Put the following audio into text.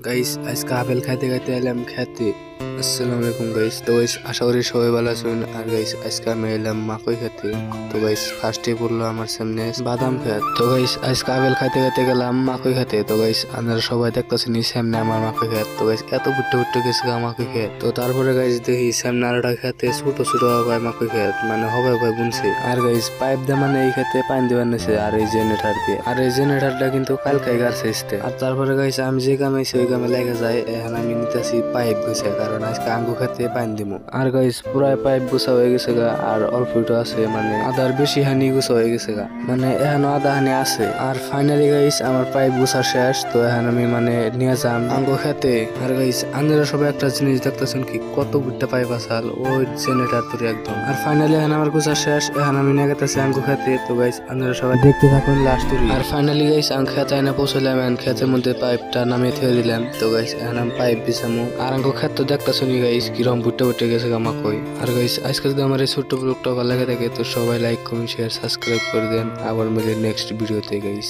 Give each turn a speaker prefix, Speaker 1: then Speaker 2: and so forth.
Speaker 1: Guys আজকে apple খাইতে খাইতে এলাম খেতে। আসসালামু আলাইকুম গাইস। তো গাইস আশা করি সবাই ভালো আছেন। আর গাইস আজকে আমি এলাম মাকই খেতে। তো গাইস ফার্স্টে পড়লো আমার সামনে বাদাম খেত। তো গাইস আজকে আপেল খাইতে খাইতে গেলাম মাকই খেতে। তো গাইস আপনারা সবাই দেখতেছেন সামনে আমার মাকই খেত। তো গাইস এত বুট্টে বুট্টে গেছে মাকই খেত। তো তারপরে গাইস দেখি সামনে আরেকটা খেতে ছোট ছোট হয় মাকই খেত, মানে হবে বুনছে। আর গাইস পাইপ দিয়ে মানে এই খেতে পানি দিবার নিছে আর এই জেনারেটর দিয়ে। আর এই জেনারেটরটা কিন্তু কালকে গাছে আসতে। আর তারপরে গাইস আমি যে কামে ওই কামে লেগে যায়। এখন আমি নিতেছি পাইপ গুছা, কারণ আজকে আঙ্গু খেতে পানি দিমু। আর গাইস পুরাই পাইপ গুছা হয়ে গেছে গা, আর অল্প একটু আছে, মানে আদার বেশি হানি গুছা হয়ে গেছে গা, মানে এখন আধা হানি আছে। আর ফাইনালি গাইস আমার পাইপ গুছা শেষ। তো এখন আমি মানে নিয়ে যাম আঙ্গু খেতে। আর গাইস আপনারা সবাই একটা জিনিস দেখতেছেন কি কত বুটটা পাইপ আসাল ওই জেনারেটর তুই একদম। আর ফাইনালি এখন আমার গুছা শেষ। এখন আমি নিয়ে গেতেছি আঙ্গু খেতে। তো গাইস আপনারা সবাই দেখতে থাকুন লাস্ট। আর ফাইনালি গাইস আমি খেতে এনে পৌঁছলাম। খেতের মধ্যে পাইপটা নামিয়ে থেকে দিলাম। তো গাইস এখন আমি পাইপ বিছামু। আর আঙ্গু খেত তো দেখতেছো নি গাইস কিরম বুটে বুটে গেছে গামাকই। আর গাইস আজকে যদি আমার এই ছোট্ট ব্লগটা ভালো লাগে থাকে তো সবাই লাইক কমেন্ট শেয়ার সাবস্ক্রাইব করে দেন। আবার মিলে নেক্সট ভিডিওতে গাইস।